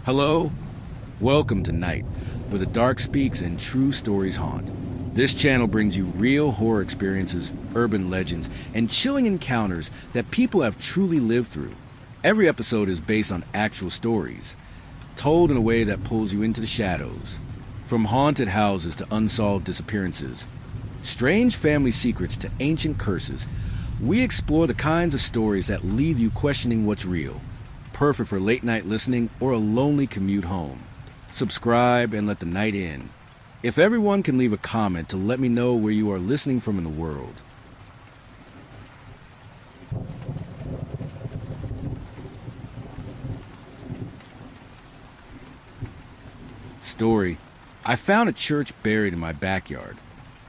Hello? Welcome to Night, where the dark speaks and true stories haunt. This channel brings you real horror experiences, urban legends, and chilling encounters that people have truly lived through. Every episode is based on actual stories, told in a way that pulls you into the shadows. From haunted houses to unsolved disappearances, strange family secrets to ancient curses, we explore the kinds of stories that leave you questioning what's real. Perfect for late night listening or a lonely commute home. Subscribe and let the night in. If everyone can leave a comment to let me know where you are listening from in the world. Story. I found a church buried in my backyard.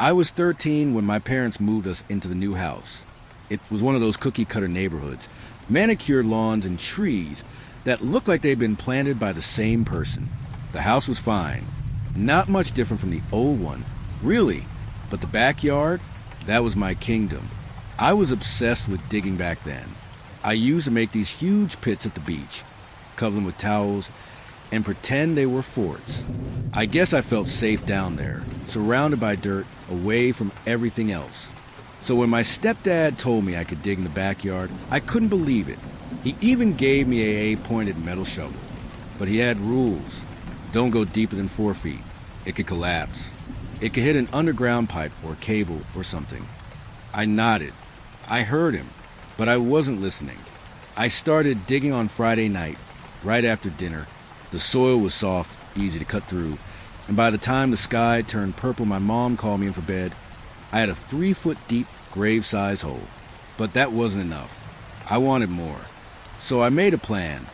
I was 13 when my parents moved us into the new house. It was one of those cookie-cutter neighborhoods, manicured lawns and trees that looked like they'd been planted by the same person. The house was fine, not much different from the old one, really, but the backyard, that was my kingdom. I was obsessed with digging back then. I used to make these huge pits at the beach, cover them with towels, and pretend they were forts. I guess I felt safe down there, surrounded by dirt, away from everything else. So when my stepdad told me I could dig in the backyard, I couldn't believe it. He even gave me a pointed metal shovel. But he had rules. Don't go deeper than 4 feet. It could collapse. It could hit an underground pipe or cable or something. I nodded. I heard him, but I wasn't listening. I started digging on Friday night, right after dinner. The soil was soft, easy to cut through, and by the time the sky turned purple, my mom called me in for bed. I had a 3-foot deep grave-size hole, but that wasn't enough. I wanted more. So I made a plan.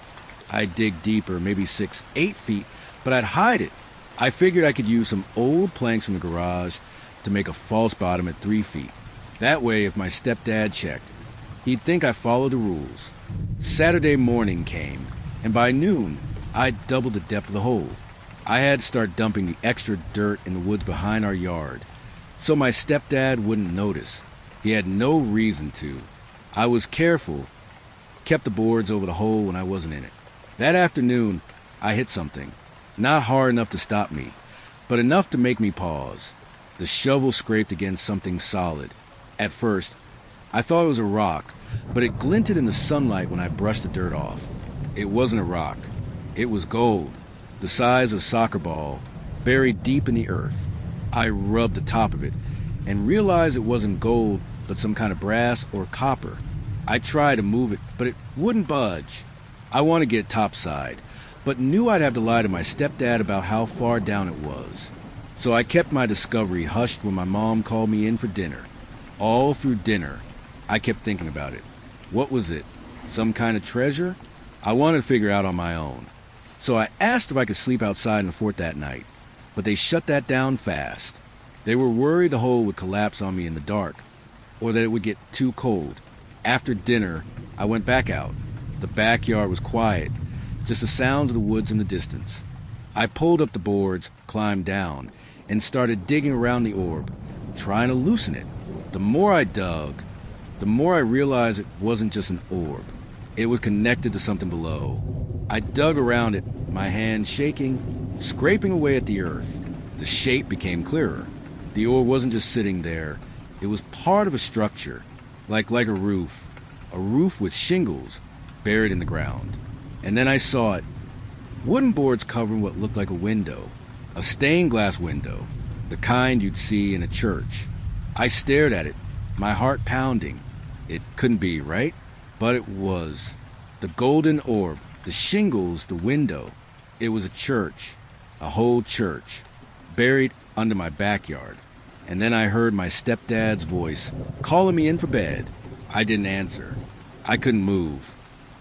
I'd dig deeper, maybe 6, 8 feet, but I'd hide it. I figured I could use some old planks from the garage to make a false bottom at 3 feet. That way, if my stepdad checked, he'd think I followed the rules. Saturday morning came, and by noon, I'd doubled the depth of the hole. I had to start dumping the extra dirt in the woods behind our yard, so my stepdad wouldn't notice. He had no reason to. I was careful, kept the boards over the hole when I wasn't in it. That afternoon, I hit something. Not hard enough to stop me, but enough to make me pause. The shovel scraped against something solid. At first, I thought it was a rock, but it glinted in the sunlight when I brushed the dirt off. It wasn't a rock. It was gold, the size of a soccer ball, buried deep in the earth. I rubbed the top of it and realized it wasn't gold, but some kind of brass or copper. I tried to move it, but it wouldn't budge. I wanted to get topside, but knew I'd have to lie to my stepdad about how far down it was. So I kept my discovery hushed when my mom called me in for dinner. All through dinner, I kept thinking about it. What was it? Some kind of treasure? I wanted to figure out on my own. So I asked if I could sleep outside in the fort that night, but they shut that down fast. They were worried the hole would collapse on me in the dark, or that it would get too cold. After dinner, I went back out. The backyard was quiet, just the sounds of the woods in the distance. I pulled up the boards, climbed down, and started digging around the orb, trying to loosen it. The more I dug, the more I realized it wasn't just an orb. It was connected to something below. I dug around it, my hand shaking, scraping away at the earth. The shape became clearer. The orb wasn't just sitting there. It was part of a structure, like a roof with shingles buried in the ground. And then I saw it. Wooden boards covering what looked like a window, a stained glass window, the kind you'd see in a church. I stared at it, my heart pounding. It couldn't be, right? But it was. The golden orb, the shingles, the window. It was a church, a whole church, buried under my backyard. And then I heard my stepdad's voice calling me in for bed. I didn't answer. I couldn't move.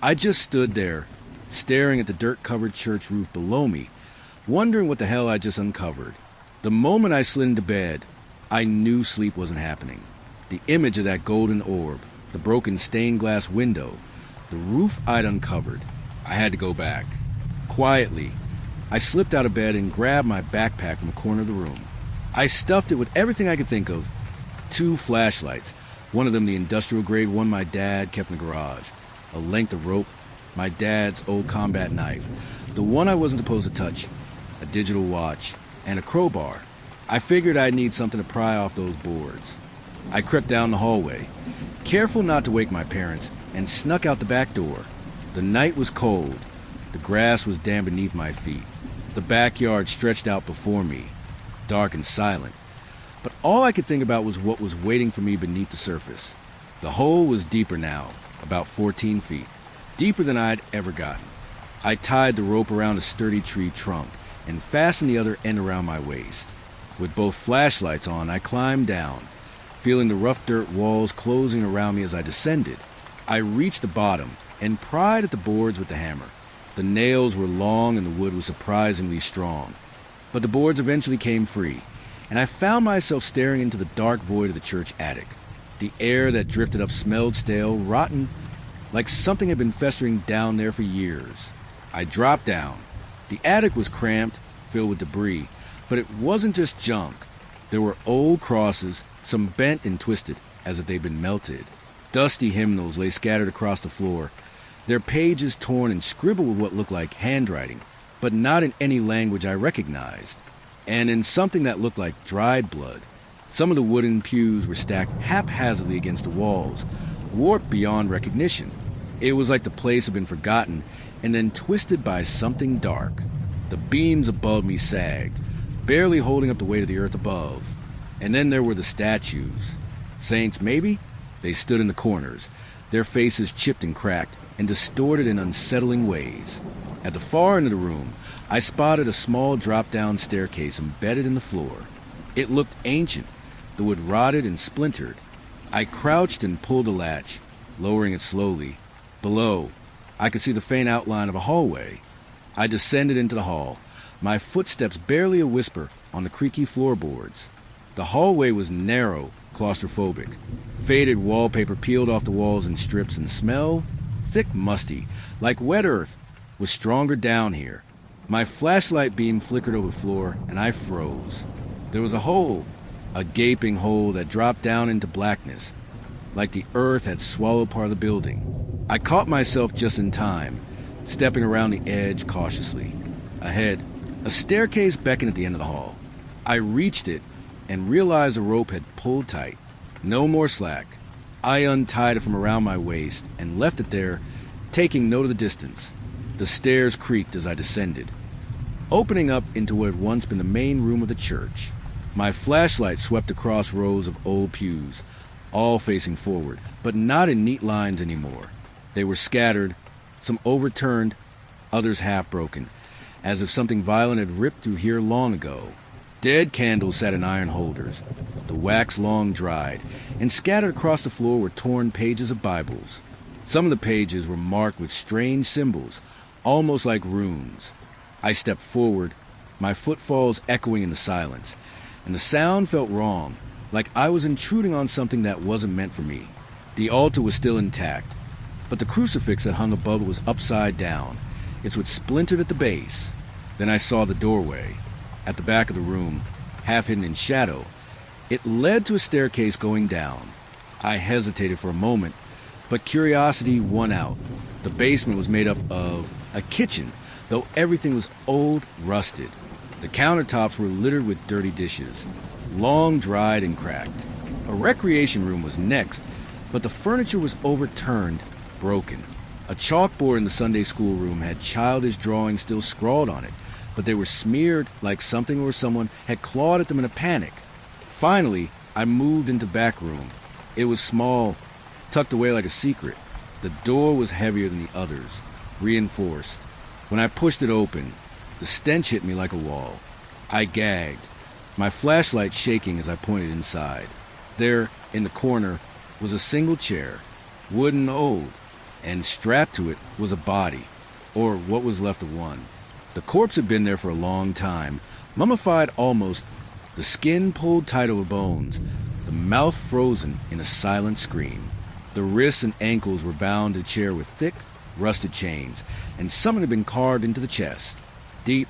I just stood there, staring at the dirt-covered church roof below me, wondering what the hell I just uncovered. The moment I slid into bed, I knew sleep wasn't happening. The image of that golden orb, the broken stained glass window, the roof I'd uncovered. I had to go back. Quietly, I slipped out of bed and grabbed my backpack from a corner of the room. I stuffed it with everything I could think of. 2 flashlights, one of them the industrial-grade one my dad kept in the garage, a length of rope, my dad's old combat knife, The one I wasn't supposed to touch, a digital watch, and a crowbar. I figured I'd need something to pry off those boards. I crept down the hallway, careful not to wake my parents, and snuck out the back door. The night was cold. The grass was damp beneath my feet. The backyard stretched out before me, dark and silent. But all I could think about was what was waiting for me beneath the surface. The hole was deeper now, about 14 feet, deeper than I'd ever gotten. I tied the rope around a sturdy tree trunk and fastened the other end around my waist. With both flashlights on, I climbed down, feeling the rough dirt walls closing around me as I descended. I reached the bottom and pried at the boards with the hammer. The nails were long and the wood was surprisingly strong. But the boards eventually came free, and I found myself staring into the dark void of the church attic. The air that drifted up smelled stale, rotten, like something had been festering down there for years. I dropped down. The attic was cramped, filled with debris, but it wasn't just junk. There were old crosses, some bent and twisted as if they'd been melted. Dusty hymnals lay scattered across the floor, their pages torn and scribbled with what looked like handwriting, but not in any language I recognized, and in something that looked like dried blood. Some of the wooden pews were stacked haphazardly against the walls, warped beyond recognition. It was like the place had been forgotten and then twisted by something dark. The beams above me sagged, barely holding up the weight of the earth above. And then there were the statues. Saints, maybe? They stood in the corners, their faces chipped and cracked and distorted in unsettling ways. At the far end of the room, I spotted a small drop-down staircase embedded in the floor. It looked ancient, the wood rotted and splintered. I crouched and pulled the latch, lowering it slowly. Below, I could see the faint outline of a hallway. I descended into the hall, my footsteps barely a whisper on the creaky floorboards. The hallway was narrow, claustrophobic. Faded wallpaper peeled off the walls in strips, and smell, thick, musty, like wet earth, was stronger down here. My flashlight beam flickered over the floor, and I froze. There was a hole, a gaping hole that dropped down into blackness, like the earth had swallowed part of the building. I caught myself just in time, stepping around the edge cautiously. Ahead, a staircase beckoned at the end of the hall. I reached it and realized the rope had pulled tight. No more slack. I untied it from around my waist and left it there, taking note of the distance. The stairs creaked as I descended, opening up into what had once been the main room of the church. My flashlight swept across rows of old pews, all facing forward, but not in neat lines anymore. They were scattered, some overturned, others half broken, as if something violent had ripped through here long ago. Dead candles sat in iron holders, the wax long dried, and scattered across the floor were torn pages of Bibles. Some of the pages were marked with strange symbols, almost like runes. I stepped forward, my footfalls echoing in the silence, and the sound felt wrong, like I was intruding on something that wasn't meant for me. The altar was still intact, but the crucifix that hung above it was upside down, its wood splintered at the base. Then I saw the doorway. At the back of the room, half hidden in shadow, it led to a staircase going down. I hesitated for a moment, but curiosity won out. The basement was made up of a kitchen, though everything was old, rusted. The countertops were littered with dirty dishes, long dried and cracked. A recreation room was next, but the furniture was overturned, broken. A chalkboard in the Sunday school room had childish drawings still scrawled on it, but they were smeared like something or someone had clawed at them in a panic. Finally, I moved into the back room. It was small, tucked away like a secret. The door was heavier than the others, reinforced. When I pushed it open, the stench hit me like a wall. I gagged, my flashlight shaking as I pointed inside. There, in the corner, was a single chair, wooden and old, and strapped to it was a body, or what was left of one. The corpse had been there for a long time, mummified almost, the skin pulled tight over bones, the mouth frozen in a silent scream. The wrists and ankles were bound to the chair with thick, rusted chains, and something had been carved into the chest. Deep,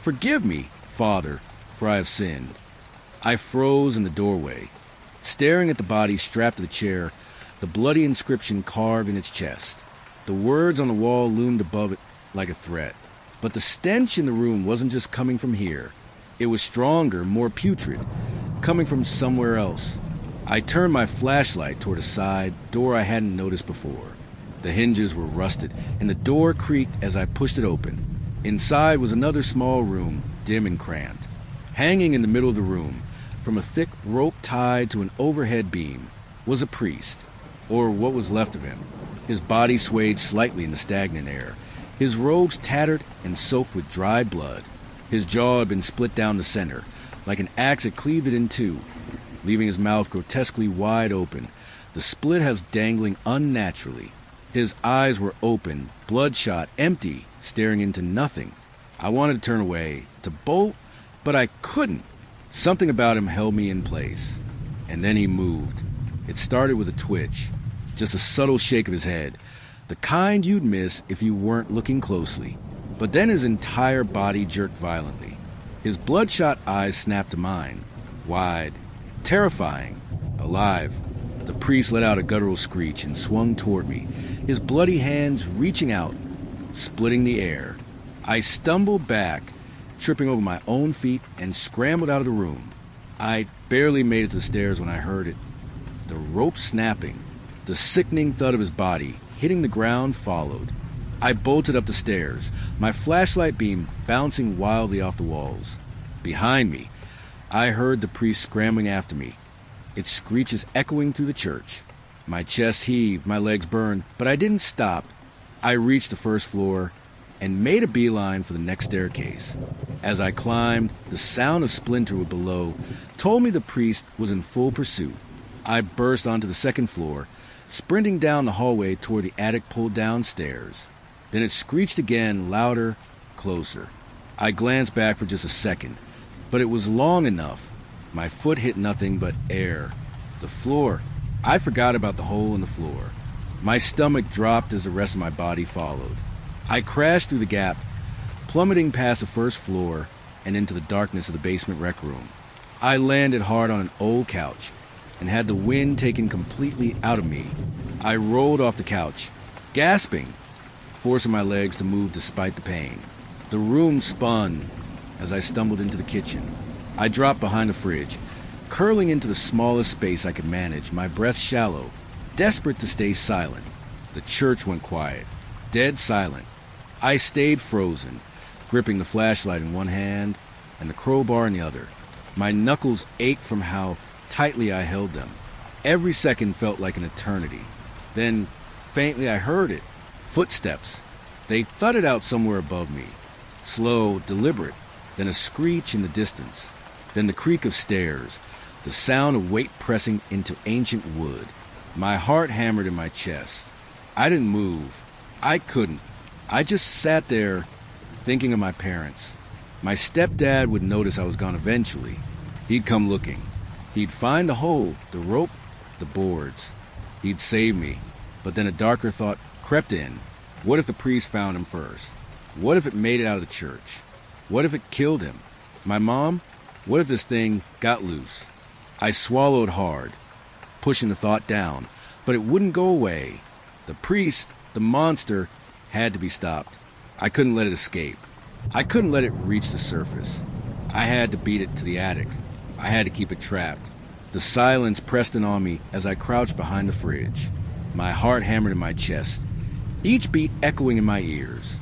"Forgive me, Father, for I have sinned." I froze in the doorway, staring at the body strapped to the chair, the bloody inscription carved in its chest. The words on the wall loomed above it like a threat. But the stench in the room wasn't just coming from here. It was stronger, more putrid, coming from somewhere else. I turned my flashlight toward a side door I hadn't noticed before. The hinges were rusted, and the door creaked as I pushed it open. Inside was another small room, dim and cramped. Hanging in the middle of the room, from a thick rope tied to an overhead beam, was a priest, or what was left of him. His body swayed slightly in the stagnant air, his robes tattered and soaked with dried blood. His jaw had been split down the center, like an axe had cleaved it in two, leaving his mouth grotesquely wide open, the split halves dangling unnaturally. His eyes were open, bloodshot, empty, staring into nothing. I wanted to turn away, to bolt, but I couldn't. Something about him held me in place. And then he moved. It started with a twitch, just a subtle shake of his head, the kind you'd miss if you weren't looking closely. But then his entire body jerked violently. His bloodshot eyes snapped to mine, wide, terrifying, alive. The priest let out a guttural screech and swung toward me, his bloody hands reaching out, splitting the air. I stumbled back, tripping over my own feet, and scrambled out of the room. I barely made it to the stairs when I heard it. The rope snapping, the sickening thud of his body hitting the ground followed. I bolted up the stairs, my flashlight beam bouncing wildly off the walls. Behind me, I heard the priest scrambling after me, its screeches echoing through the church. My chest heaved, my legs burned, but I didn't stop. I reached the first floor and made a beeline for the next staircase. As I climbed, the sound of splintering below told me the priest was in full pursuit. I burst onto the second floor, sprinting down the hallway toward the attic pulled-down stairs. Then it screeched again, louder, closer. I glanced back for just a second, but it was long enough. My foot hit nothing but air. The floor. I forgot about the hole in the floor. My stomach dropped as the rest of my body followed. I crashed through the gap, plummeting past the first floor and into the darkness of the basement rec room. I landed hard on an old couch and had the wind taken completely out of me. I rolled off the couch, gasping, forcing my legs to move despite the pain. The room spun as I stumbled into the kitchen. I dropped behind the fridge, curling into the smallest space I could manage, my breath shallow, desperate to stay silent. The church went quiet, dead silent. I stayed frozen, gripping the flashlight in one hand and the crowbar in the other. My knuckles ached from how tightly I held them. Every second felt like an eternity. Then, faintly, I heard it. Footsteps. They thudded out somewhere above me. Slow, deliberate. Then a screech in the distance. Then the creak of stairs. The sound of weight pressing into ancient wood. My heart hammered in my chest. I didn't move. I couldn't. I just sat there, thinking of my parents. My stepdad would notice I was gone eventually. He'd come looking. He'd find the hole, the rope, the boards. He'd save me. But then a darker thought crept in. What if the priest found him first? What if it made it out of the church? What if it killed him? My mom? What if this thing got loose? I swallowed hard, pushing the thought down, but it wouldn't go away. The priest, the monster, had to be stopped. I couldn't let it escape. I couldn't let it reach the surface. I had to beat it to the attic. I had to keep it trapped. The silence pressed in on me as I crouched behind the fridge. My heart hammered in my chest, each beat echoing in my ears.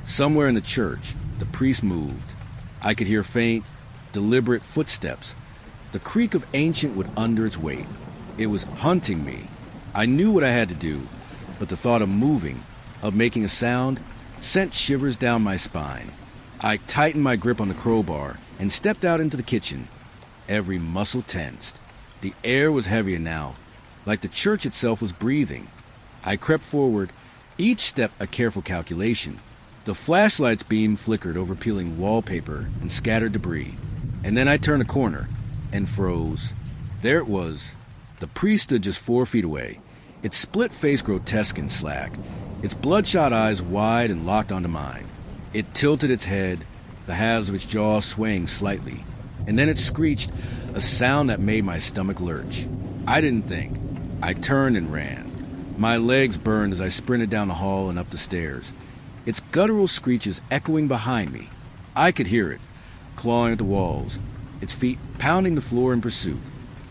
Somewhere in the church, the priest moved. I could hear faint, deliberate footsteps, the creak of ancient wood under its weight. It was hunting me. I knew what I had to do, but the thought of moving, of making a sound, sent shivers down my spine. I tightened my grip on the crowbar and stepped out into the kitchen. Every muscle tensed. The air was heavier now, like the church itself was breathing. I crept forward, each step a careful calculation. The flashlight's beam flickered over peeling wallpaper and scattered debris. And then I turned a corner and froze. There it was. The priest stood just 4 feet away, its split face grotesque and slack, its bloodshot eyes wide and locked onto mine. It tilted its head, the halves of its jaw swaying slightly, and then it screeched, a sound that made my stomach lurch. I didn't think. I turned and ran. My legs burned as I sprinted down the hall and up the stairs. its guttural screeches echoing behind me. I could hear it, clawing at the walls, its feet pounding the floor in pursuit.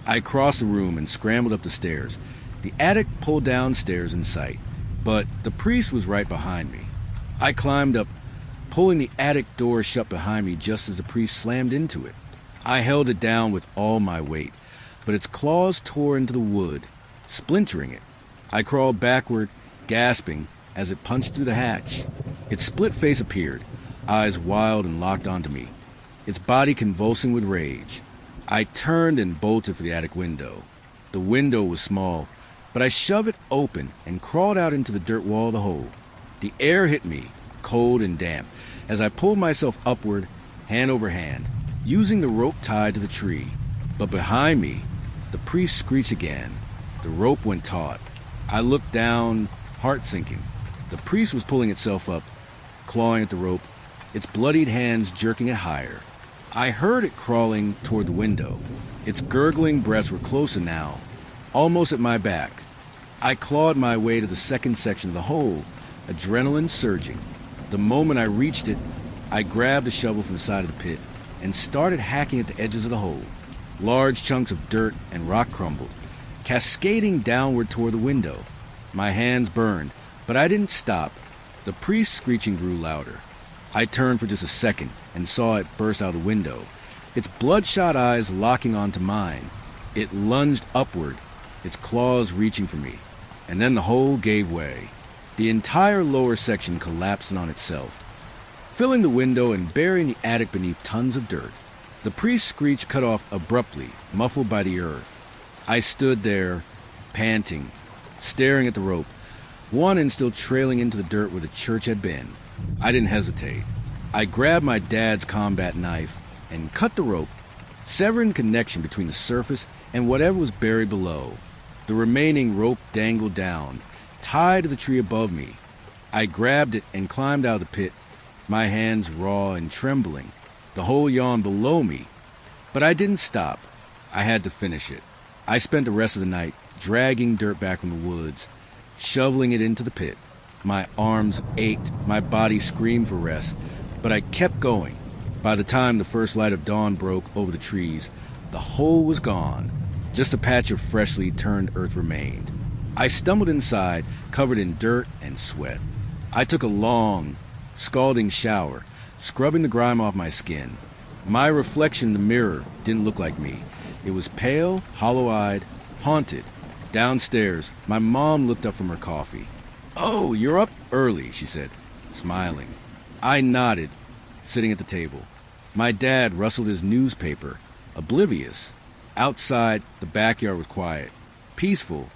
I crossed the room and scrambled up the stairs. The attic pulled downstairs in sight, but the priest was right behind me. I climbed up, pulling the attic door shut behind me just as the priest slammed into it. I held it down with all my weight, but its claws tore into the wood, splintering it. I crawled backward, gasping, as it punched through the hatch. Its split face appeared, eyes wild and locked onto me, its body convulsing with rage. I turned and bolted for the attic window. The window was small, but I shoved it open and crawled out into the dirt wall of the hole. The air hit me, cold and damp, as I pulled myself upward, hand over hand, using the rope tied to the tree. But behind me, the priest screeched again. The rope went taut. I looked down, heart sinking. The priest was pulling itself up, clawing at the rope, its bloodied hands jerking it higher. I heard it crawling toward the window. Its gurgling breaths were closer now, almost at my back. I clawed my way to the second section of the hole, adrenaline surging. The moment I reached it, I grabbed a shovel from the side of the pit and started hacking at the edges of the hole. Large chunks of dirt and rock crumbled, cascading downward toward the window. My hands burned, but I didn't stop. The priest's screeching grew louder. I turned for just a second and saw it burst out the window, its bloodshot eyes locking onto mine. It lunged upward, its claws reaching for me, and then the hole gave way. The entire lower section collapsed in on itself, filling the window and burying the attic beneath tons of dirt. The priest's screech cut off abruptly, muffled by the earth. I stood there, panting, staring at the rope, one end still trailing into the dirt where the church had been. I didn't hesitate. I grabbed my dad's combat knife and cut the rope, severing connection between the surface and whatever was buried below. The remaining rope dangled down, tied to the tree above me. I grabbed it and climbed out of the pit, my hands raw and trembling. The hole yawned below me, but I didn't stop. I had to finish it. I spent the rest of the night dragging dirt back from the woods, shoveling it into the pit. My arms ached, my body screamed for rest, but I kept going. By the time the first light of dawn broke over the trees, the hole was gone. Just a patch of freshly turned earth remained. I stumbled inside, covered in dirt and sweat. I took a long, scalding shower, scrubbing the grime off my skin. My reflection in the mirror didn't look like me. It was pale, hollow-eyed, haunted. Downstairs, my mom looked up from her coffee. "Oh, you're up early," she said, smiling. I nodded, sitting at the table. My dad rustled his newspaper, oblivious. Outside, the backyard was quiet, peaceful,